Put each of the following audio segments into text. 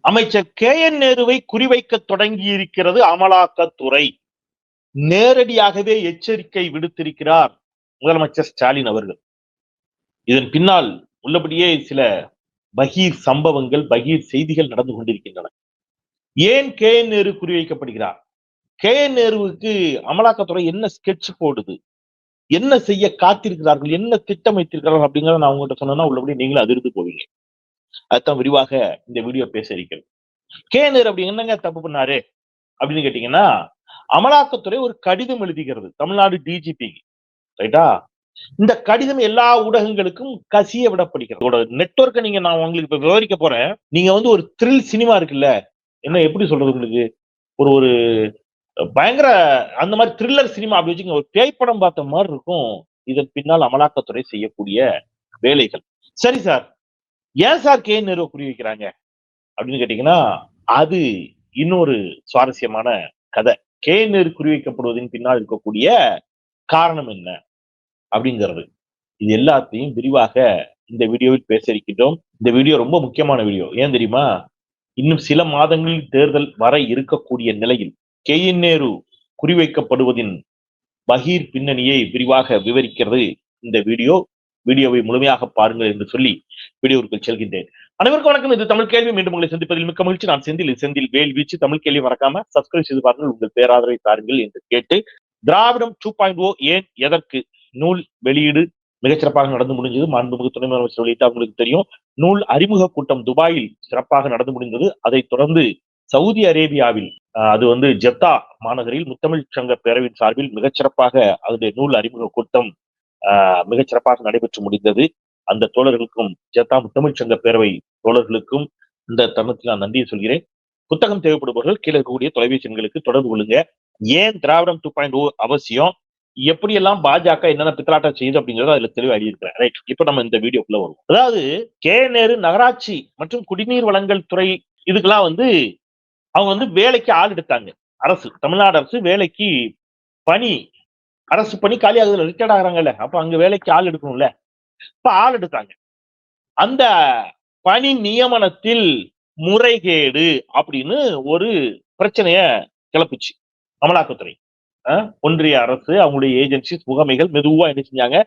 அமைச்சர் KN நேருவை குறிவைக்க தொடங்கி இருக்கிறது அமலாக்கத்துறை. நேரடியாகவே எச்சரிக்கை விடுத்திருக்கிறார் முதலமைச்சர் ஸ்டாலின் அவர்கள். இதன் பின்னால் உள்ளபடியே சில பகீர் சம்பவங்கள், பகீர் செய்திகள் நடந்து கொண்டிருக்கின்றன. ஏன் KN நேரு குறிவைக்கப்படுகிறார்? KN நேருவுக்கு அமலாக்கத்துறை என்ன ஸ்கெட்ச் போடுது, என்ன செய்ய காத்திருக்கிறார்கள், என்ன திட்டமைத்திருக்கிறார்கள் அப்படிங்கிறத நான் உங்ககிட்ட சொன்னா உள்ளபடி நீங்களும் அதிர்ந்து போவீங்க. அதுதான் விரிவாக இந்த வீடியோ பேச இருக்கிறது. KN நேரு அப்படி என்னங்க தப்பு பண்ணாரு அப்படின்னு கேட்டீங்கன்னா, அமலாக்கத்துறை ஒரு கடிதம் எழுதுகிறது தமிழ்நாடு டிஜிபிக்கு. ரைட்டா? இந்த கடிதம் எல்லா ஊடகங்களுக்கும் கசிய விடப்படுகிறது. நெட்வொர்க்கை நான் உங்களுக்கு இப்ப விவரிக்க போறேன். நீங்க ஒரு த்ரில் சினிமா இருக்குல்ல, என்ன எப்படி சொல்றது உங்களுக்கு, ஒரு ஒரு பயங்கர அந்த மாதிரி த்ரில்லர் சினிமா அப்படி வச்சுங்க, ஒரு பேய் படம் பார்த்த மாதிரி இருக்கும் இதன் பின்னால் அமலாக்கத்துறை செய்யக்கூடிய வேலைகள். சரி சார், ஏன் சார் KN நேருவை குறி வைக்கிறாங்க அப்படின்னு கேட்டீங்கன்னா, அது இன்னொரு சுவாரஸ்யமான கதை. KN நேரு குறிவைக்கப்படுவதன் பின்னால் இருக்கக்கூடிய காரணம் என்ன அப்படிங்கிறது, இது எல்லாத்தையும் விரிவாக இந்த வீடியோவில் பேச இருக்கின்றோம். இந்த வீடியோ ரொம்ப முக்கியமான வீடியோ. ஏன் தெரியுமா? இன்னும் சில மாதங்களில் தேர்தல் வர இருக்கக்கூடிய நிலையில் KN நேரு குறிவைக்கப்படுவதின் பகீர் பின்னணியை விரிவாக விவரிக்கிறது இந்த வீடியோ. வீடியோவை முழுமையாக பாருங்கள் என்று சொல்லி வீடியோவுக்குள் செல்கின்றேன். அனைவருக்கும் வணக்கம். இது தமிழ் கேள்வி. மீண்டும் உங்களை சந்திப்பதில் மிக்க மகிழ்ச்சி. நான் செந்தில் வேல் வீச்சு. தமிழ் கேள்வி மறக்காம சப்ஸ்கிரைப் செய்து பாருங்கள், உங்கள் பேராதரவை தாருங்கள் என்று கேட்டு, திராவிடம் 2.0 ஏன் எதற்கு நூல் வெளியீடு மிகச்சிறப்பாக நடந்து முடிஞ்சது. மாண்புமிகு துணை முதலமைச்சர் வெளியிட்டு அவங்களுக்கு தெரியும். நூல் அறிமுக கூட்டம் துபாயில் சிறப்பாக நடந்து முடிந்தது. அதைத் தொடர்ந்து சவுதி அரேபியாவில் அது ஜெத்தா மாநகரில் முத்தமிழ் சங்க பேரவையின் சார்பில் மிகச்சிறப்பாக அதனுடைய நூல் அறிமுக கூட்டம் மிகச்சிறப்பாக நடைபெற்று முடிந்தது. அந்த தோழர்களுக்கும் ஜெத்தா முத்தமிழ் சங்க பேரவை தோழர்களுக்கும் இந்த தருணத்தில் நான் நன்றியை சொல்கிறேன். புத்தகம் தேவைப்படுபவர்கள் கீழே இருக்கக்கூடிய தொலைபேசி எண்களுக்கு தொடர்பு கொள்ளுங்க. ஏன் திராவிடம் 2.0 அவசியம், எப்படியெல்லாம் பாஜக என்னென்ன பித்தலாட்டம் செய்யுது அப்படிங்கறத அதுல தெளிவா எழுதியிருக்கிறேன். ரைட், இப்ப நம்ம இந்த வீடியோக்குள்ள வருவோம். அதாவது KN நேரு நகராட்சி மற்றும் குடிநீர் வழங்கல் துறை இதுக்கெல்லாம் அவங்க வேலைக்கு ஆள் எடுத்தாங்க. அரசு, தமிழ்நாடு அரசு வேலைக்கு பணி, அரசு பணி காலி ஆகுதுல, ரிட்டையர்ட் ஆகுறாங்கல்ல, அப்ப அங்க வேலைக்கு ஆள் எடுக்கணும்ல, இப்ப ஆள் எடுத்தாங்க. அந்த பணி நியமனத்தில் முறைகேடு அப்படின்னு ஒரு பிரச்சனைய கிளப்புச்சு அமலாக்கத்துறை. ஒன்றிய அரசு அவங்களுடைய ஏஜென்சிஸ் முகமைகள் மெதுவா என்ன செஞ்சாங்க,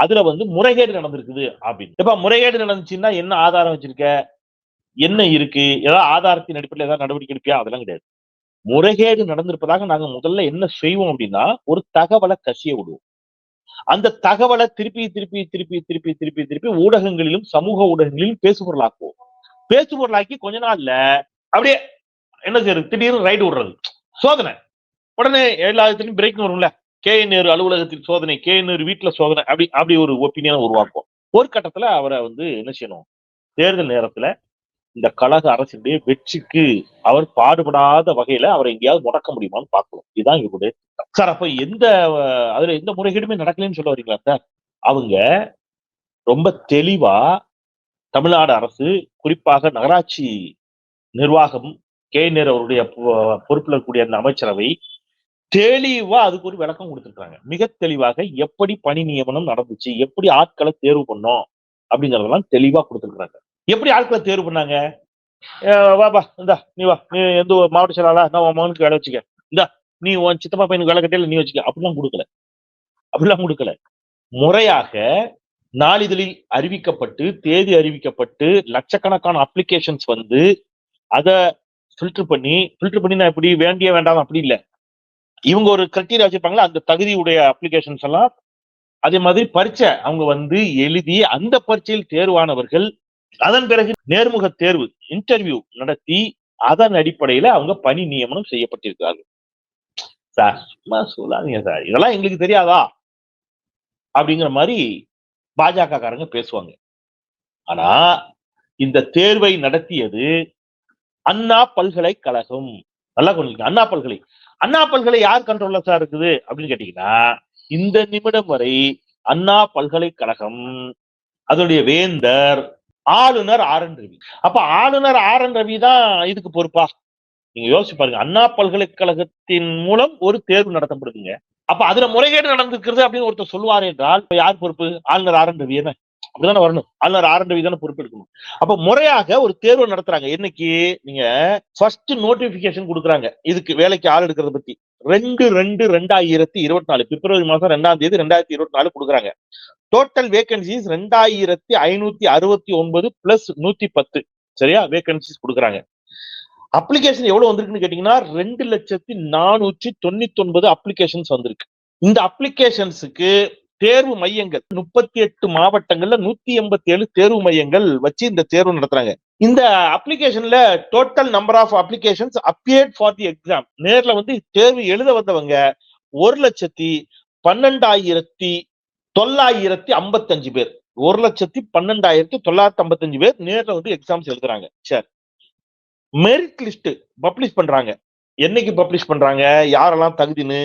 அதுல முறைகேடு நடந்திருக்குது அப்படின்னு. இப்ப முறைகேடு நடந்துச்சுன்னா என்ன ஆதாரம் வச்சிருக்க, என்ன இருக்கு, ஏதாவது ஆதாரத்தின் அடிப்படையில் ஏதாவது நடவடிக்கை எடுப்பியா? அதெல்லாம் கிடையாது. முறைகேடு நடந்திருப்பதாக நாங்க முதல்ல என்ன செய்வோம் அப்படின்னா, ஒரு தகவலை கசிய விடுவோம். அந்த தகவலை திருப்பி திருப்பி திருப்பி திருப்பி திருப்பி திருப்பி ஊடகங்களிலும் சமூக ஊடகங்களிலும் பேசுபொருளாக்குவோம். பேசுபொருளாக்கி கொஞ்ச நாள்ல அப்படியே என்ன செய்யறது, திடீர்னு ரைடு விடுறது, சோதனை. உடனே எல்லாத்துலயும் பிரேக் வரும்ல, KN நேரு அலுவலகத்தில் சோதனை, KN நேரு வீட்டுல சோதனை, அப்படி அப்படி ஒரு ஒப்பீனியனை உருவாக்கும். ஒரு கட்டத்துல அவரை என்ன செய்யணும், தேர்தல் நேரத்துல இந்த கழக அரசுடைய வெற்றிக்கு அவர் பாடுபடாத வகையில அவரை எங்கேயாவது முடக்க முடியுமான்னு பார்க்கணும். இதுதான் இவருடைய சார். அப்ப அதுல எந்த முறைகேடுமே நடக்கலன்னு சொல்ல வரீங்களா சார்? அவங்க ரொம்ப தெளிவா தமிழ்நாடு அரசு, குறிப்பாக நகராட்சி நிர்வாகம், KN நேரு அவருடைய பொறுப்பில் இருக்கக்கூடிய அந்த அமைச்சரவை தெளிவா அதுக்கு ஒரு விளக்கம் கொடுத்திருக்காங்க. மிக தெளிவாக எப்படி பணி நியமனம் நடந்துச்சு, எப்படி ஆட்களை தேர்வு பண்ணோம் அப்படிங்கறதெல்லாம் தெளிவா கொடுத்திருக்காங்க. எப்படி ஆட்களை தேர்வு பண்ணாங்க? வாபா, இந்தா நீ வா, நீ எந்த மாவட்ட செயலாளா, நான் உன் மகனுக்கு வேலை வச்சுக்க, இந்தா நீ உன் சித்தப்பா பையனுக்கு வேலை கட்டையில நீ வச்சுக்க, அப்படிலாம் கொடுக்கல. முறையாக நாளிதழில் அறிவிக்கப்பட்டு, தேதி அறிவிக்கப்பட்டு, லட்சக்கணக்கான அப்ளிகேஷன்ஸ் அதை ஃபில்டர் பண்ணி நான் இப்படி வேண்டிய வேண்டாம் அப்படி இல்ல, இவங்க ஒரு கிரைட்டீரியா வச்சிருப்பாங்களா, அந்த தகுதியுடைய அப்ளிகேஷன்ஸ் எல்லாம் அதே மாதிரி பரீட்சை அவங்க எழுதி, அந்த பரீட்சையில் தேர்வானவர்கள் அதன் பிறகு நேர்முக தேர்வு இன்டர்வியூ நடத்தி அதன் அடிப்படையில அவங்க பணி நியமனம் செய்யப்பட்டிருக்கிறார்கள். சார் சும்மா சொல்லாதீங்க சார், இதெல்லாம் எங்களுக்கு தெரியாதா அப்படிங்கிற மாதிரி பாஜக காரங்க பேசுவாங்க. ஆனா இந்த தேர்வை நடத்தியது அண்ணா பல்கலைக்கழகம். நல்லா கொஞ்சம், அண்ணா பல்கலை யார் கண்ட்ரோல்ல சார் இருக்குது அப்படின்னு கேட்டீங்கன்னா, இந்த நிமிடம் வரை அண்ணா பல்கலைக்கழகம் அதனுடைய வேந்தர் ஆளுநர் RN ரவி. அப்ப ஆளுநர் RN ரவி தான் இதுக்கு பொறுப்பா? நீங்க யோசிச்சு பாருங்க. அண்ணா பல்கலைக்கழகத்தின் மூலம் ஒரு தேர்வு நடத்தப்படுதுங்க. அப்ப அதுல முறைகேடு நடந்திருக்கிறது அப்படின்னு ஒருத்தர் சொல்லுவார் என்றால் யார் பொறுப்பு? ஆளுநர் RN ரவி. என்ன அப்படிதானே வரணும். ஆளுநர் ஆர்.என்.ரவி தானே பொறுப்பெடுக்கணும். அப்ப முறையாக ஒரு தேர்வு நடத்துறாங்க. என்னைக்கு நீங்க ஃபர்ஸ்ட் நோட்டிபிகேஷன் கொடுக்குறாங்க இதுக்கு வேலைக்கு ஆள் எடுக்கிறத பத்தி 2/2/2024 பிப்ரவரி மாசம் 2ஆம் தேதி 2024 கொடுக்குறாங்க. டோட்டல் வேகன்சிஸ் 2569 பிளஸ் 110 சரியா வேகன்சிஸ் கொடுக்குறாங்க. அப்ளிகேஷன் எவ்வளவு வந்திருக்குன்னு கேட்டீங்கன்னா 2,499 அப்ளிகேஷன்ஸ் வந்திருக்கு. இந்த அப்ளிகேஷன்ஸுக்கு தேர்வு மையங்கள் 38 மாவட்டங்கள்ல 187 தேர்வு மையங்கள் வச்சு இந்த தேர்வு நடத்துறாங்க. இந்த அப்ளிகேஷன்ல total number of applications appeared for the exam நேர்ல வந்து தேர்வு எழுத வந்தவங்க 1,12,955 பேர். 1,12,955 பேர் நேர்ல வந்து எக்ஸாம்ஸ் எழுதுறாங்க. சரி, மெரிட் லிஸ்ட் பப்ளிஷ் பண்றாங்க. என்னைக்கு பப்ளிஷ் பண்றாங்க, யாரெல்லாம் தகுதின்னு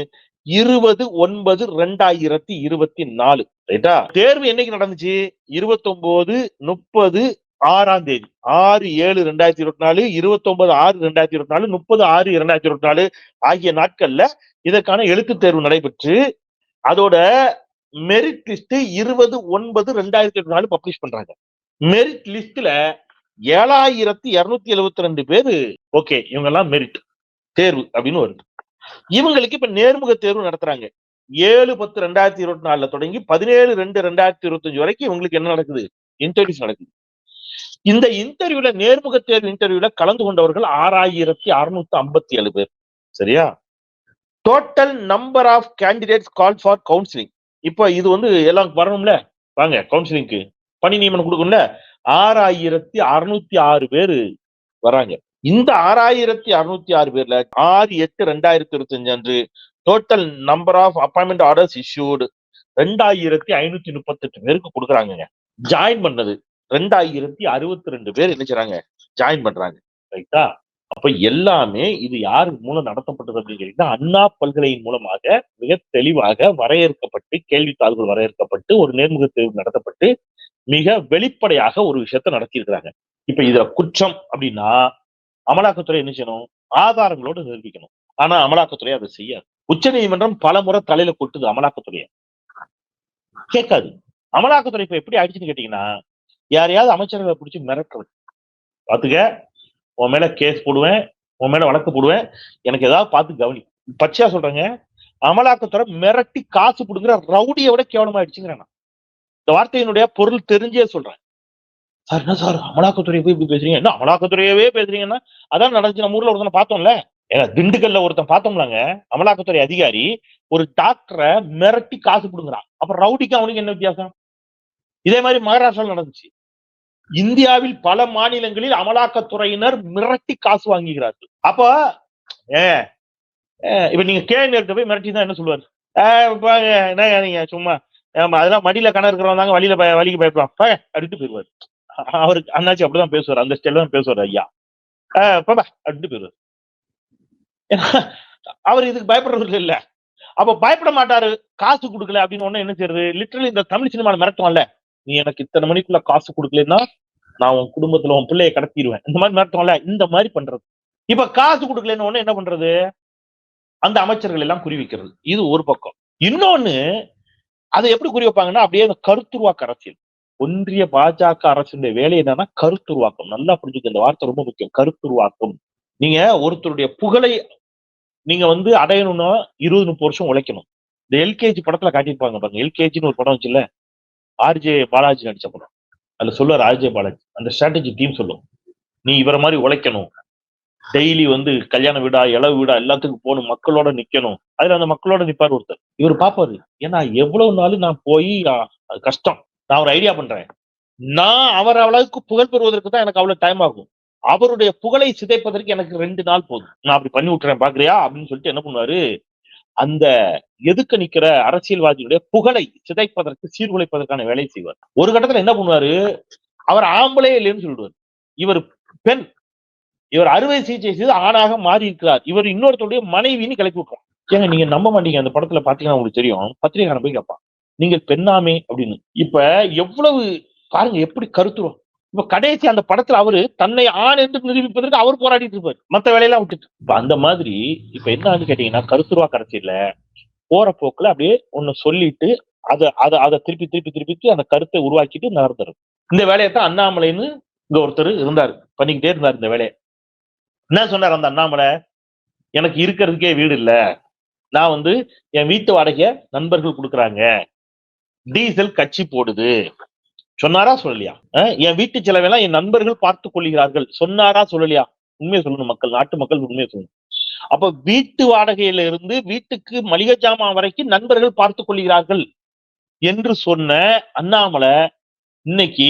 20/9/2024 ரைட்டா. தேர்வு என்னைக்கு நடந்துச்சு 29, 30, 6ஆம் தேதி 6/7/2024 29/6/2024 30/6/2024 ஆகிய நாட்கள்ல இதற்கான எழுத்து தேர்வு நடைபெற்று அதோட மெரிட் லிஸ்ட் 20/9/2024 பப்ளிஷ் பண்றாங்க. மெரிட் லிஸ்ட்ல 7,272 பேரு ஓகே இவங்க எல்லாம் மெரிட் தேர்வு அப்படின்னு வருது. இவங்களுக்கு இப்ப நேர்முக தேர்வு நடத்துறாங்க. 7/10/2024 தொடங்கி 17/2/2025 வரைக்கும் இவங்களுக்கு என்ன நடக்குது, இன்டர்வியூஸ் நடக்குது. இந்த இன்டர்வியூல நேர்முக தேர்வு இன்டர்வியூல கலந்து கொண்டவர்கள் 6,657 பேர். சரியா. Total number of candidates call for counselling. இப்ப இது வந்து எல்லாம் வரணும்ல, வாங்க கவுன்சிலிங்க்கு பணி நியமனம் கொடுக்கணும்ல. 6,606 பேரு வராங்க. இந்த 6,606 பேர்ல 6/8/2025 அன்று total number of appointment orders issued 2,538 பேருக்கு கொடுக்குறாங்க. ஜாயின் பண்ணது 2,062 பேர் என்ன செய்றாங்க, ஜாயின் பண்றாங்க. ரைட்டா. அப்ப எல்லாமே இது யார் மூலம் நடத்தப்பட்டது அப்படின்னு கேட்டீங்கன்னா அண்ணா பல்கலையின் மூலமாக மிக தெளிவாக வரையறுக்கப்பட்டு கேள்வித்தாள்கள் வரையறுக்கப்பட்டு ஒரு நேர்முக தேர்வு நடத்தப்பட்டு மிக வெளிப்படையாக ஒரு விஷயத்தை நடத்தி இருக்கிறாங்க. இப்ப இதுல குற்றம் அப்படின்னா அமலாக்கத்துறை என்ன செய்யணும், ஆதாரங்களோடு நிரூபிக்கணும். ஆனா அமலாக்கத்துறை அதை செய்யாது. உச்ச நீதிமன்றம் பல முறை தலையில கொட்டுது அமலாக்கத்துறைய, கேட்காது. அமலாக்கத்துறை இப்ப எப்படி ஆயிடுச்சுன்னு கேட்டீங்கன்னா யாரையாவது அமைச்சர்களை பிடிச்சி மிரட்டுறது, பாத்துக்க உன் மேல கேஸ் போடுவேன், உன் மேல வழக்கு போடுவேன், எனக்கு ஏதாவது பார்த்து கவனி. பச்சையா சொல்றேங்க, அமலாக்கத்துறை மிரட்டி காசு கொடுக்குற ரவுடியை விட கேவலமாயிடுச்சுங்கிறேன். இந்த வார்த்தையினுடைய பொருள் தெரிஞ்சே சொல்றேன். சார் என்ன சார் அமலாக்கத்துறையை போய் இப்படி பேசுறீங்க, என்ன அமலாக்கத்துறையவே பேசுறீங்கன்னா அதான் நடந்துச்சு. நம்ம ஊர்ல ஒருத்தனை பார்த்தோம்ல, திண்டுக்கல்ல ஒருத்தன் பார்த்தோம்லாங்க, அமலாக்கத்துறை அதிகாரி ஒரு டாக்டரை மிரட்டி காசு கொடுக்குறான். அப்ப ரவுடிக்கு அவனுக்கு என்ன வித்தியாசம்? இதே மாதிரி மகாராஷ்டிராவில் நடந்துச்சு. இந்தியாவில் பல மாநிலங்களில் அமலாக்கத்துறையினர் மிரட்டி காசு வாங்குகிறார்கள். அப்ப இப்ப நீங்க கேள்வி போய் மிரட்டி தான் என்ன சொல்லுவாரு, நீங்க சும்மா அதெல்லாம் மடியில கணக்கு இருக்கிறவங்க தாங்க வழிக்கு பயப்படுவான் அப்படின்ட்டு போயிருவாரு. அவருக்கு அண்ணாச்சி அப்படிதான் பேசுவார், அந்த ஸ்டைல தான் பேசுவார் ஐயா. அப்படின்ட்டு போயிருவாரு. அவர் இதுக்கு பயப்படுறது இல்ல. அப்ப பயப்பட மாட்டாரு. காசு கொடுக்கல அப்படின்னு ஒண்ணு என்ன செய்யறது, லிட்டரலி இந்த தமிழ் சினிமால மிரட்டுவான்ல, நீ எனக்கு இத்தனை மணிக்குள்ள காசு கொடுக்கலன்னா நான் உன் குடும்பத்துல உன் பிள்ளைய கடத்திடுவேன், இந்த மாதிரி மிரட்டுவான்ல, இந்த மாதிரி பண்றது. இப்ப காசு கொடுக்கலன்னு ஒண்ணு என்ன பண்றது, அந்த அமைச்சர்கள் எல்லாம் குறி வைக்கிறது. இது ஒரு பக்கம். இன்னொன்னு அதை எப்படி குறி வைப்பாங்கன்னா அப்படியே கருத்துருவாக்க அரசியல். ஒன்றிய பாஜக அரசுடைய வேலை என்னன்னா கருத்துருவாக்கம். நல்லா புரிஞ்சுக்க, இந்த வார்த்தை ரொம்ப முக்கியம், கருத்துருவாக்கம். நீங்க ஒருத்தருடைய புகழை நீங்க வந்து அடையணும்னா 20-30 வருஷம் உழைக்கணும். இந்த எல்கேஜி படத்துல காட்டியிருப்பாங்க பாருங்க, எல்கேஜின்னு ஒரு படம் வச்சுல்ல, ஆர்ஜே பாலாஜி நடிச்ச படம். அதுல சொல்லுவார் ஆர்ஜே பாலாஜி, அந்த ஸ்ட்ராட்டஜி டீம் சொல்லும், நீ இவரை மாதிரி உழைக்கணும், டெய்லி வந்து கல்யாண வீடா இளவு வீடா எல்லாத்துக்கும் போகணும், மக்களோட நிக்கணும். அதுல அந்த மக்களோட நிப்பாரு ஒருத்தர். இவர் பாப்பாரு, ஏன்னா எவ்வளவு நாள் நான் போய் கஷ்டம், நான் ஒரு ஐடியா பண்றேன், நான் அவர் அளவுக்கு புகழ் பெறுவதற்கு தான் எனக்கு அவ்வளவு டைம் ஆகும், அவருடைய புகழை சிதைப்பதற்கு எனக்கு 2 நாள் போதும், நான் அப்படி பண்ணி விட்டுறேன் பாக்குறியா அப்படின்னு சொல்லிட்டு என்ன பண்ணுவாரு, அந்த எதுக்க நிக்கிற அரசியல்வாதியுடைய புகழை சிதைப்பதற்கு சீர்குலைப்பதற்கான வேலையை செய்வார். ஒரு கட்டத்துல என்ன பண்ணுவாரு, அவர் ஆம்பளே இல்லைன்னு சொல்லிடுவார், இவர் பெண், இவர் அறுவை சிகிச்சை செய்து ஆணாக மாறி இருக்கிறார், இவர் இன்னொருத்தருடைய மனைவின்னு கிளப்பி விட்டுறான். ஏங்க நீங்க நம்ப மாட்டீங்க, அந்த படத்துல பாத்தீங்கன்னா உங்களுக்கு தெரியும், பத்திரிகையாளர் போய் கேட்பான், நீங்கள் பெண்ணாமே அப்படின்னு. இப்ப எவ்வளவு பாருங்க எப்படி கருத்துரும். இப்ப கடைசி அந்த படத்துல அவரு தன்னை ஆண் என்று நிரூபிப்பதற்கு அவர் போராடிட்டு இருப்பாரு, மத்த வேலையெல்லாம் விட்டுட்டு. இப்ப அந்த மாதிரி இப்ப என்ன கேட்டீங்கன்னா கருத்துருவா கடைசியில போற போக்குல அப்படியே ஒண்ணு சொல்லிட்டு அதை திருப்பி திருப்பி திருப்பி அந்த கருத்தை உருவாக்கிட்டு நகர்த்துறது. இந்த வேலையை தான் அண்ணாமலைன்னு இங்க ஒருத்தர் இருந்தாரு, பண்ணிக்கிட்டே இருந்தார் இந்த வேலையை. என்ன சொன்னார் அந்த அண்ணாமலை? எனக்கு இருக்கிறதுக்கே வீடு இல்ல, நான் வந்து என் வீட்டு வாடகைய நண்பர்கள் கொடுக்குறாங்க, டீசல் கட்சி போடுது, சொன்னாரா சொல்லலையா? என் வீட்டு செலவெல்லாம் என் நண்பர்கள் பார்த்துக் கொள்கிறார்கள், சொன்னாரா சொல்லலையா? உண்மையை சொல்லணும், மக்கள், நாட்டு மக்கள் உண்மையை சொல்லணும். அப்ப வீட்டு வாடகையில இருந்து வீட்டுக்கு மளிகை ஜாமான் வரைக்கும் நண்பர்கள் பார்த்துக் கொள்கிறார்கள் என்று சொன்ன அண்ணாமலை இன்னைக்கு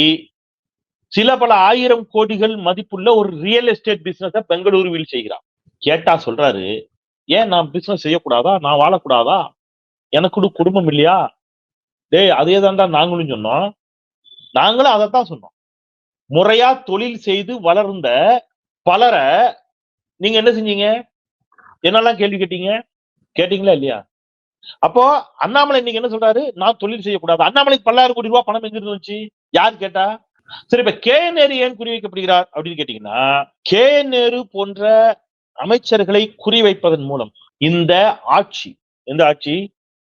சில பல ஆயிரம் கோடிகள் மதிப்புள்ள ஒரு ரியல் எஸ்டேட் பிசினஸ பெங்களூருவில் செய்கிறார். கேட்டா சொல்றாரு, ஏன் நான் பிசினஸ் செய்யக்கூடாதா, நான் வாழக்கூடாதா, எனக்கு குடும்பம் இல்லையா? டேய், அதே தான்டா நாங்களும் சொன்னோம், நாங்களும் அதைத்தான் சொன்னோம். முறையா தொழில் செய்து வளர்ந்த பலரை நீங்க என்ன செஞ்சீங்க? என்னெல்லாம் கேள்வி கேட்டீங்க? கேட்டீங்களா இல்லையா? அப்போ அண்ணாமலை இன்னைக்கு என்ன சொல்றாரு? நான் தொழில் செய்யக்கூடாது. அண்ணாமலைக்கு 10,000 கோடி ரூபாய் பணம் எங்கிருந்து வந்துச்சு? யார் கேட்டா? சரி, இப்ப கே நேரு ஏன் குறிவைக்கப்படுகிறார் அப்படின்னு கேட்டீங்கன்னா, கே நேரு போன்ற அமைச்சர்களை குறிவைப்பதன் மூலம் இந்த ஆட்சி, எந்த ஆட்சி?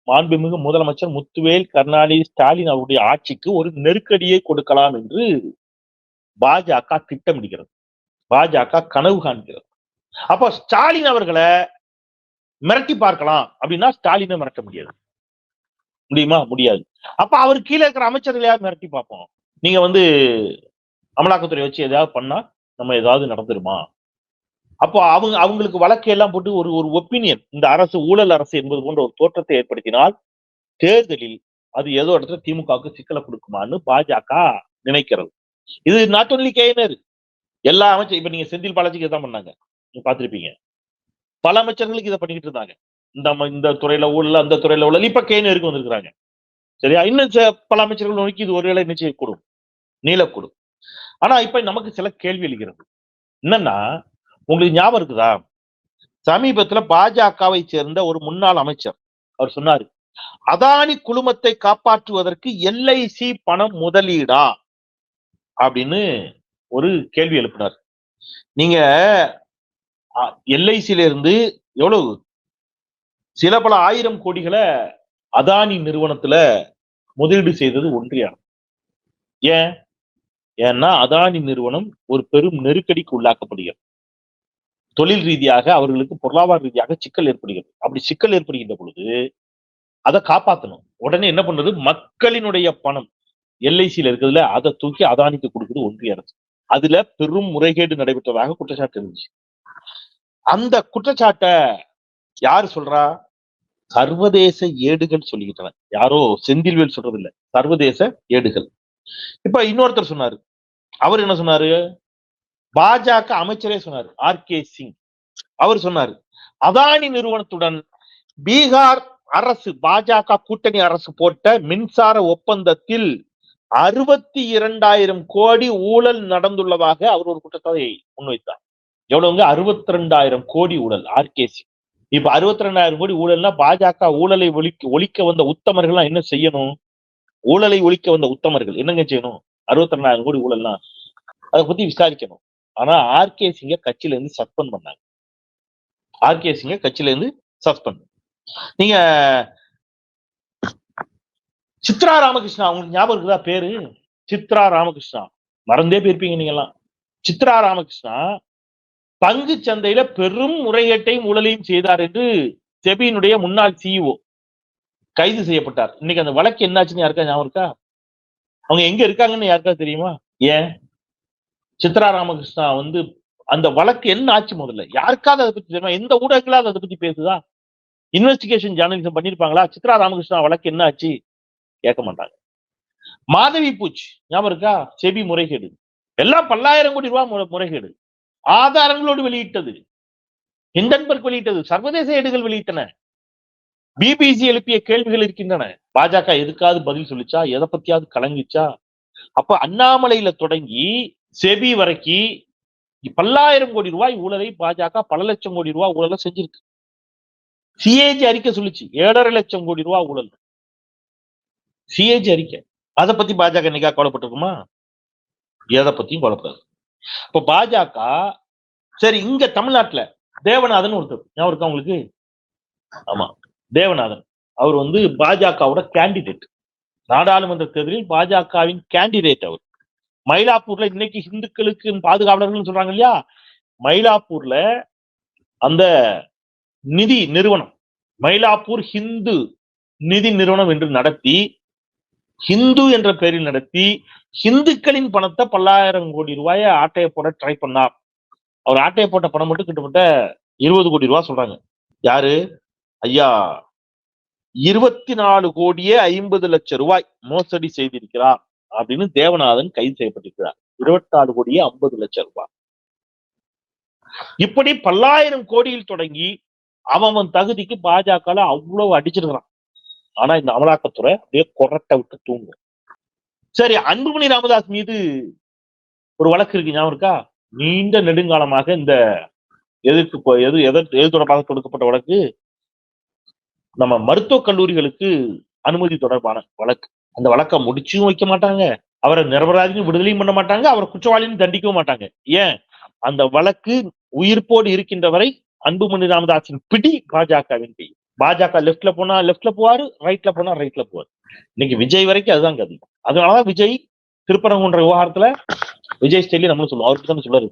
மாண்புமிகு முதலமைச்சர் முத்துவேல் கருணாநிதி ஸ்டாலின் அவருடைய ஆட்சிக்கு ஒரு நெருக்கடியை கொடுக்கலாம் என்று பாஜக திட்டமிடுகிறது, பாஜக கனவு காண்கிறது. அப்போ ஸ்டாலின் அவர்களை மிரட்டி பார்க்கலாம் அப்படின்னா ஸ்டாலினை மிரட்ட முடியாது. முடியுமா? முடியாது. அப்ப அவர் கீழே இருக்கிற அமைச்சர்கள் யார் மிரட்டி பார்ப்போம்? நீங்க வந்து அமலாக்கத்துறை வச்சு ஏதாவது பண்ணா நம்ம ஏதாவது நடந்துருமா? அப்போ அவங்களுக்கு வழக்கு எல்லாம் போட்டு ஒரு ஒரு ஒப்பீனியன், இந்த அரசு ஊழல் அரசு என்பது போன்ற ஒரு தோற்றத்தை ஏற்படுத்தினால் தேர்தலில் அது ஏதோ இடத்துல திமுகவுக்கு சிக்கலை கொடுக்குமான்னு பாஜக நினைக்கிறது. இது நாட் ஒன்லி கேனர், எல்லா அமைச்சர், இப்ப நீங்க செந்தில் பாலாஜிக்கு இதான் பண்ணாங்க, நீங்க பார்த்திருப்பீங்க. பல அமைச்சர்களுக்கு இதை பண்ணிக்கிட்டு இருந்தாங்க. இந்த துறையில ஊழல், அந்த துறையில ஊழல், இப்ப கேனருக்கு வந்திருக்கிறாங்க. சரியா? இன்னும் பல அமைச்சர்கள் நோக்கி இது ஒருவேளை நிச்சயம் கூடும், நீளக்கூடும். ஆனா இப்ப நமக்கு சில கேள்வி எழுகிறது. என்னன்னா, உங்களுக்கு ஞாபகம் இருக்குதா? சமீபத்துல பாஜகவை சேர்ந்த ஒரு முன்னாள் அமைச்சர் அவர் சொன்னாரு, அதானி குழுமத்தை காப்பாற்றுவதற்கு எல்ஐசி பணம் முதலீடா அப்படின்னு ஒரு கேள்வி எழுப்பினார். நீங்க எல்ஐசியில இருந்து எவ்வளவு சில பல ஆயிரம் கோடிகளை அதானி நிறுவனத்துல முதலீடு செய்தது ஒன்றிய அரசு. ஏன்? ஏன்னா அதானி நிறுவனம் ஒரு பெரும் நெருக்கடிக்கு உள்ளாக்கப்படுகிறது. தொழில் ரீதியாக அவர்களுக்கு பொருளாதார ரீதியாக சிக்கல் ஏற்படுகிறது. அப்படி சிக்கல் ஏற்படுகின்ற பொழுது அதை காப்பாற்றணும். உடனே என்ன பண்றது? மக்களினுடைய பணம் எல்ஐசியில இருக்கிறதுல அதை தூக்கி அதானிக்கு கொடுக்குது ஒன்றிய அரசு. அதுல பெரும் முறைகேடு நடைபெற்றதாக குற்றச்சாட்டு இருந்துச்சு. அந்த குற்றச்சாட்டை யாரு சொல்றா? சர்வதேச ஏடுகள் சொல்லிக்கிட்டன. யாரோ செந்தில்வேல் சொல்றது இல்ல, சர்வதேச ஏடுகள். இப்ப இன்னொருத்தர் சொன்னாரு. அவர் என்ன சொன்னாரு? பாஜக அமைச்சரே சொன்னாரு, ஆர்.கே. சிங். அவர் சொன்னாரு, அதானி நிறுவனத்துடன் பீகார் அரசு, பாஜக கூட்டணி அரசு போட்ட மின்சார ஒப்பந்தத்தில் 62,000 கோடி ஊழல் நடந்துள்ளதாக அவர் ஒரு குற்றச்சாட்டை முன்வைத்தார். எவ்வளவுங்க? 62,000 கோடி ஊழல். ஆர்.கே. சிங். இப்ப 62,000 கோடி ஊழல்னா பாஜக ஊழலை ஒழிக்க வந்த உத்தமர்கள் என்ன செய்யணும்? ஊழலை ஒழிக்க வந்த உத்தமர்கள் என்னங்க செய்யணும்? 62,000 கோடி ஊழல்னா அதை பத்தி விசாரிக்கணும். ஆனா ஆர்.கே. சிங்க கட்சியில இருந்து சஸ்பெண்ட் பண்ணாங்க. ஆர்.கே. சிங்க கட்சியில இருந்து சஸ்பெண்ட். நீங்க சித்ரா ராமகிருஷ்ணா, உங்களுக்கு ஞாபகம் இருக்குதா பேரு? சித்ரா ராமகிருஷ்ணா, மறந்தே போயிருப்பீங்க நீங்க எல்லாம். சித்ரா ராமகிருஷ்ணா பங்கு சந்தையில பெரும் முறைகேட்டையும் ஊழலையும் செய்தார் என்று செபியினுடைய முன்னாள் சிஇஓ கைது செய்யப்பட்டார். இன்னைக்கு அந்த வழக்கு என்னாச்சுன்னு யாருக்கா ஞாபகம் இருக்கா? அவங்க எங்க இருக்காங்கன்னு யாருக்கா தெரியுமா? ஏன்? சித்ரா ராமகிருஷ்ணா வந்து அந்த வழக்கு என்ன ஆச்சு முதல்ல யாருக்காவது அதை பத்தி தெரியுமா? எந்த ஊடகங்களாவது அதை பத்தி பேசுதா? இன்வெஸ்டிகேஷன் ஜேர்னலிசம் பண்ணிருப்பாங்களா? சித்ரா ராமகிருஷ்ணா வழக்கு என்ன ஆச்சு? கேட்க மாட்டாங்க. மாதவி பூச் ஞாபகம் இருக்கா? செபி முறைகேடு, எல்லாம் 10,000 கோடி ரூபாய் முறைகேடு, ஆதாரங்களோடு வெளியிட்டது, ஹிண்டன்பர்க் வெளியிட்டது, சர்வதேச ஏடுகள் வெளியிட்டன, பிபிசி எழுப்பிய கேள்விகள் இருக்கின்றன. பாஜக எதுக்காவது பதில் சொல்லிச்சா? எதை பத்தியாவது கலங்கிச்சா? அப்ப அண்ணாமலையில தொடங்கி செபி வரைக்கும் 10,000 கோடி ரூபாய் ஊழலை பாஜக பல லட்சம் கோடி ரூபாய் ஊழலை செஞ்சிருக்கு. சிஏஜி அறிக்கை சொல்லிச்சு 7,5 லட்சம் கோடி ரூபாய் ஊழல். சிஏஜி அறிக்கை. அதை பத்தி பாஜக இன்னைக்கா கவலைப்பட்டிருக்குமா? எதை பத்தியும் கவலைப்படாது. இப்ப பாஜக சரி, இங்க தமிழ்நாட்டுல தேவநாதன் ஒருத்தர் ஞாபகம் இருக்கா உங்களுக்கு? ஆமா, தேவநாதன். அவர் வந்து பாஜகவோட கேண்டிடேட். நாடாளுமன்ற தேர்தலில் பாஜகவின் கேண்டிடேட் அவர். மயிலாப்பூர்ல இன்னைக்கு இந்துக்களுக்கு பாதுகாவலர்கள் சொல்றாங்க இல்லையா, மயிலாப்பூர்ல அந்த நிதி நிறுவனம், மயிலாப்பூர் ஹிந்து நிதி நிறுவனம் என்று நடத்தி, ஹிந்து என்ற பெயரில் நடத்தி ஹிந்துக்களின் பணத்தை 10,000 கோடி ரூபாயை ஆட்டையை போட ட்ரை பண்ணார். அவர் ஆட்டையை போட்ட பணம் மட்டும் கிட்டத்தட்ட 20 கோடி ரூபாய் சொல்றாங்க. யாரு? ஐயா 24 கோடியே 50 லட்சம் ரூபாய் மோசடி செய்திருக்கிறார் அப்படின்னு தேவநாதன் கைது செய்யப்பட்டிருக்கிறார். 24 கோடியே 50 லட்சம் ரூபாய். இப்படி 10,000 கோடியில் தொடங்கி அவன் தகுதிக்கு பாஜக அவ்வளவு அடிச்சிருக்கிறான். ஆனா இந்த அமலாக்கத்துறை அப்படியே கொரட்டை விட்டு தூங்கும். சரி, அன்புமணி ராமதாஸ் மீது ஒரு வழக்கு இருக்கு, ஞாபகம் இருக்கா? நீண்ட நெடுங்காலமாக இந்த எது தொடர்பாக தொடுக்கப்பட்ட வழக்கு, நம்ம மருத்துவக் கல்லூரிகளுக்கு அனுமதி தொடர்பான வழக்கு. அந்த வழக்கை முடிச்சும் வைக்க மாட்டாங்க, அவரை நிரபராதின்னு விடுதலையும் பண்ண மாட்டாங்க, அவரை குற்றவாளின்னு தண்டிக்கவும் மாட்டாங்க. ஏன்? அந்த வழக்கு உயிர்ப்போடு இருக்கின்ற வரை அன்புமணி ராமதாஸின் பிடி பாஜகவின் கை. பாஜக லெப்ட்ல போனா லெப்ட்ல போவாரு, ரைட்ல போனா ரைட்ல போவாரு. இன்னைக்கு விஜய் வரைக்கும் அதுதான் கதி. அதனாலதான் விஜய் திருப்பரங்குன்ற விவகாரத்துல விஜய் ஸ்டைலி நம்மளும் சொல்லுவோம், அவருக்கு தான் சொல்றாரு,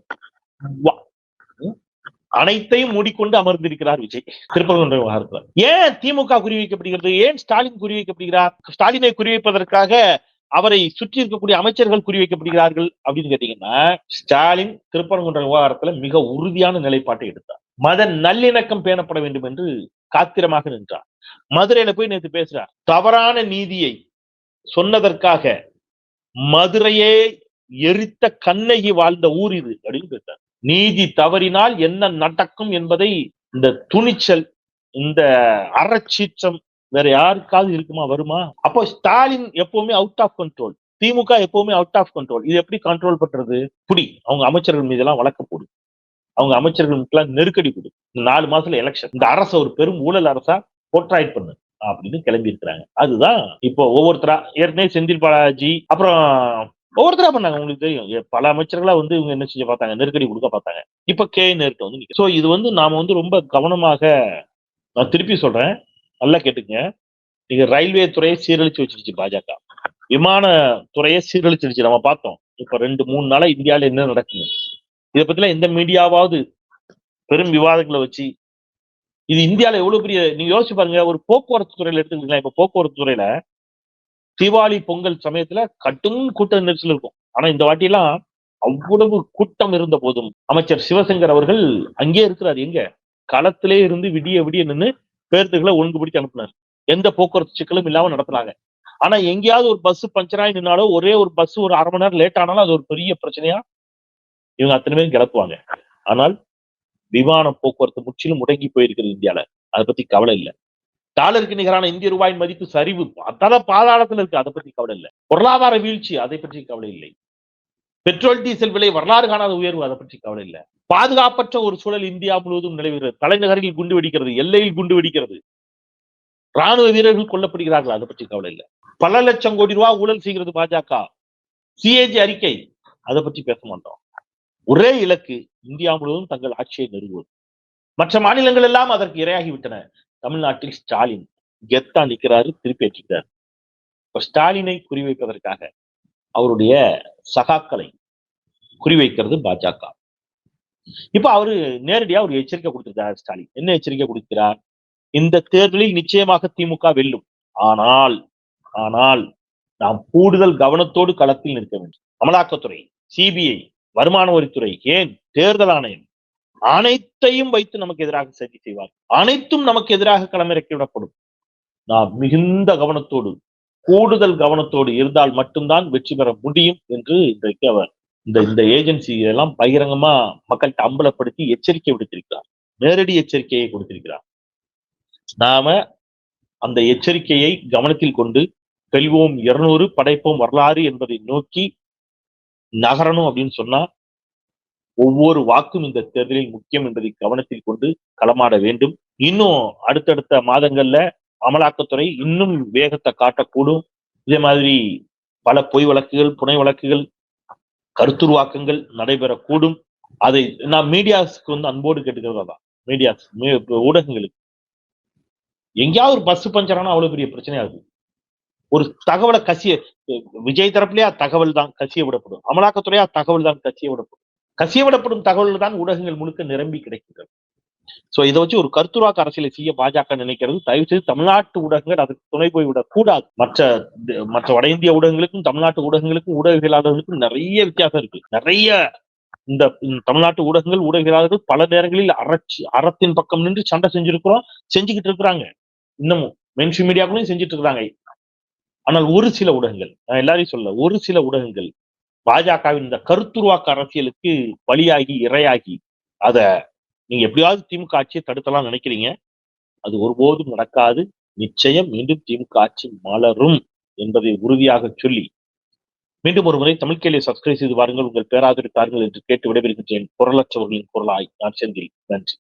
அனைத்தையும் மூடிக்கொண்டு அமர்ந்திருக்கிறார் விஜய் திருப்பரங்குன்ற விவகாரத்துல. ஏன் திமுக குறிவைக்கப்படுகிறது? ஏன் ஸ்டாலின் குறிவைக்கப்படுகிறார்? ஸ்டாலினை குறிவைப்பதற்காக அவரை சுற்றி இருக்கக்கூடிய அமைச்சர்கள் குறிவைக்கப்படுகிறார்கள் அப்படின்னு கேட்டீங்கன்னா, ஸ்டாலின் திருப்பரங்குன்ற விவகாரத்துல மிக உறுதியான நிலைப்பாட்டை எடுத்தார். மத நல்லிணக்கம் பேணப்பட வேண்டும் என்று காத்திரமாக நின்றார். மதுரையில போய் நேற்று பேசுறார். தவறான நீதியை சொன்னதற்காக மதுரையே எரித்த கண்ணகி வாழ்ந்த ஊர் இது அப்படின்னு பேசுறார். நீதி தவறினால் என்ன நடக்கும் என்பதை இந்த துணிச்சல், இந்த அறச்சீற்றம் வேற யாருக்காவது இருக்குமா, வருமா? அப்போ ஸ்டாலின் எப்பவுமே அவுட் ஆஃப் கண்ட்ரோல், திமுக எப்பவுமே அவுட் ஆஃப் கண்ட்ரோல். இது எப்படி கண்ட்ரோல் பண்றது? புடி, அவங்க அமைச்சர்கள் மீது எல்லாம் வழக்கு போடு, அவங்க அமைச்சர்களுக்கு நெருக்கடி கொடு. 4 மாசத்துல எலெக்ஷன், இந்த அரசு ஒரு பெரும் ஊழல் அரசா போர்ட்ராய்ட் பண்ணு அப்படின்னு கிளம்பி இருக்கிறாங்க. அதுதான் இப்போ ஒவ்வொருத்தரா, ஏற்கனவே செந்தில் பாலாஜி, அப்புறம் ஒவ்வொருத்தரா பண்ணாங்க. உங்களுக்கு தெரியும், பல அமைச்சர்களா இவங்க என்ன செய்ய பார்த்தாங்க, நெருக்கடி கொடுக்க பார்த்தாங்க. இப்ப நேருக்கு வந்து சோ இது நாம ரொம்ப கவனமாக, நான் திருப்பி சொல்றேன், நல்லா கேட்டுங்க. நீங்க ரயில்வே துறையை சீரழிச்சு வச்சிருச்சு பாஜக, விமான துறையை சீரழிச்சிருச்சு. நம்ம பார்த்தோம் இப்ப 2-3 நாளா இந்தியாவில என்ன நடக்குது. இதை பத்தில எந்த மீடியாவாவது பெரும் விவாதங்களை வச்சு, இது இந்தியாவில எவ்வளவு பெரிய, நீங்க யோசிச்சு பாருங்க. ஒரு போக்குவரத்து துறையில எடுத்துக்கிட்டீங்களா, இப்ப போக்குவரத்து துறையில தீபாவளி பொங்கல் சமயத்துல கட்டும் கூட்ட நெரிசல் இருக்கும். ஆனா இந்த வாட்டி எல்லாம் அவ்வளவு கூட்டம் இருந்த போதும் அமைச்சர் சிவசங்கர் அவர்கள் அங்கே இருக்கிறார். எங்க? களத்திலே இருந்து விடிய விடிய நின்று பேருந்துகளை ஒழுங்குபடுத்தி அனுப்பினார். எந்த போக்குவரத்து சிக்கலும் இல்லாம நடத்தினாங்க. ஆனா எங்கேயாவது ஒரு பஸ் பஞ்சராய் நின்னாலோ, ஒரே ஒரு பஸ் ஒரு 1/2 மணி நேரம் லேட் ஆனாலும் அது ஒரு பெரிய பிரச்சனையா இவங்க அத்தனை பேரும் கிளப்புவாங்க. ஆனால் விமான போக்குவரத்து முற்றிலும் முடங்கி போயிருக்கிறது இந்தியால. அதை பத்தி கவலை இல்லை. டாலருக்கு நிகரான இந்திய ரூபாயின் மதிப்பு சரிவு அதால பாதாளத்தில் இருக்கு, அதை பத்தி கவலை இல்லை. பொருளாதார வீழ்ச்சி, அதை பற்றி கவலை இல்லை. பெட்ரோல் டீசல் விலை வரலாறு காணாத உயர்வு, அதை பற்றி கவலை இல்லை. பாதுகாப்பற்ற ஒரு சூழல் இந்தியா முழுவதும் நிலவுகிறது. தலைநகரில் குண்டு வெடிக்கிறது, எல்லையில் குண்டு வெடிக்கிறது, ராணுவ வீரர்கள் கொல்லப்படுகிறார்கள், அதை பற்றி கவலை இல்லை. பல லட்சம் கோடி ரூபாய் ஊழல் செய்கிறது பாஜக. சிஏஜி அறிக்கை, அதை பற்றி பேச மாட்டோம். ஒரே இலக்கு, இந்தியா முழுவதும் தங்கள் ஆட்சியை நிறுவுவது. மற்ற மாநிலங்கள் எல்லாம் அதற்கு இரையாகிவிட்டன. தமிழ்நாட்டில் ஸ்டாலின் கெத்தா நிற்கிறாரு, திருப்பி ஏற்றிக்கிறார். ஸ்டாலினை குறிவைப்பதற்காக அவருடைய சகாக்களை குறிவைக்கிறது பாஜக. இப்ப அவரு நேரடியா ஒரு எச்சரிக்கை கொடுத்திருக்கிறார் ஸ்டாலின். என்ன எச்சரிக்கை கொடுக்கிறார்? இந்த தேர்தலில் நிச்சயமாக திமுக வெல்லும், ஆனால் ஆனால் நாம் கூடுதல் கவனத்தோடு களத்தில் நிற்க வேண்டும். அமலாக்கத்துறை, சிபிஐ, வருமான வரித்துறை, ஏன் தேர்தல் ஆணையம், அனைத்தையும் வைத்து நமக்கு எதிராக சதி செய்வார். அனைத்தும் நமக்கு எதிராக களமிறக்கி விடப்படும். நாம் மிகுந்த கவனத்தோடு, கூடுதல் கவனத்தோடு இருந்தால் மட்டும்தான் வெற்றி பெற முடியும் என்று இன்றைக்கு அவர் இந்த ஏஜென்சி எல்லாம் பகிரங்கமா மக்கள்கிட்ட அம்பலப்படுத்தி எச்சரிக்கை விடுத்திருக்கிறார். நேரடி எச்சரிக்கையை கொடுத்திருக்கிறார். நாம அந்த எச்சரிக்கையை கவனத்தில் கொண்டு வெல்வோம் 200 படைப்போம் வரலாறு என்பதை நோக்கி நகரணும் அப்படின்னு சொன்னா, ஒவ்வொரு வாக்கும் இந்த தேர்தலில் முக்கியம் என்பதை கவனத்தில் கொண்டு களமாட வேண்டும். இன்னும் அடுத்தடுத்த மாதங்கள்ல அமலாக்கத்துறை இன்னும் வேகத்தை காட்டக்கூடும். இதே மாதிரி பல பொய் வழக்குகள், புனை வழக்குகள், கருத்துருவாக்கங்கள் நடைபெறக்கூடும். அதை நான் மீடியாஸ்க்கு அன்போடு கேட்டுக்கிறதா, மீடியாஸ், ஊடகங்களுக்கு எங்கேயாவது ஒரு பஸ் பஞ்சரானா அவ்வளவு பெரிய பிரச்சனையா இருக்கு. ஒரு தகவலை விஜய் தரப்புலயா தகவல் தான் கசிய விடப்படும், அமலாக்கத்துறையா தகவல் தான் கசிய விடப்படும். கசிய விடப்படும் தகவல் தான் ஊடகங்கள் முழுக்க நிரம்பி கிடைக்கின்றன. சோ இதை வச்சு ஒரு கருத்துருவாக்க அரசியலை செய்ய பாஜக நினைக்கிறது. தயவு செய்து தமிழ்நாட்டு ஊடகங்கள் அதுக்கு துணை போய்விடக் கூடாது. மற்ற வட இந்திய ஊடகங்களுக்கும் தமிழ்நாட்டு ஊடகங்களுக்கும் ஊடகவியலாளர்களுக்கும் நிறைய வித்தியாசம் இருக்கு. நிறைய இந்த தமிழ்நாட்டு ஊடகவியலாளர்கள் பல நேரங்களில் அறத்தின் பக்கம் நின்று சண்டை செஞ்சுக்கிட்டு இருக்கிறாங்க. இன்னமும் மெயின்ஸ்ட்ரீம் மீடியாக்களும் செஞ்சுட்டு இருக்கிறாங்க. ஆனால் ஒரு சில ஊடகங்கள், நான் எல்லாரையும் சொல்ல, ஒரு சில ஊடகங்கள் பாஜகவின் இந்த கருத்துருவாக்க அரசியலுக்கு பலியாகி இரையாகி அத நீங்க எப்படியாவது திமுக ஆட்சியை தடுக்கலாம் நினைக்கிறீங்க. அது ஒருபோதும் நடக்காது. நிச்சயம் மீண்டும் திமுக ஆட்சி மலரும் என்பதை உறுதியாக சொல்லி மீண்டும் ஒரு முறை தமிழ் கேள்வியை சப்ஸ்கிரைப் செய்து வாருங்கள், உங்கள் பேராதரவு தாருங்கள் என்று கேட்டு விடைபெறுகின்றேன். குரலற்றவர்களின் குரலாய் நான் செந்தில். நன்றி.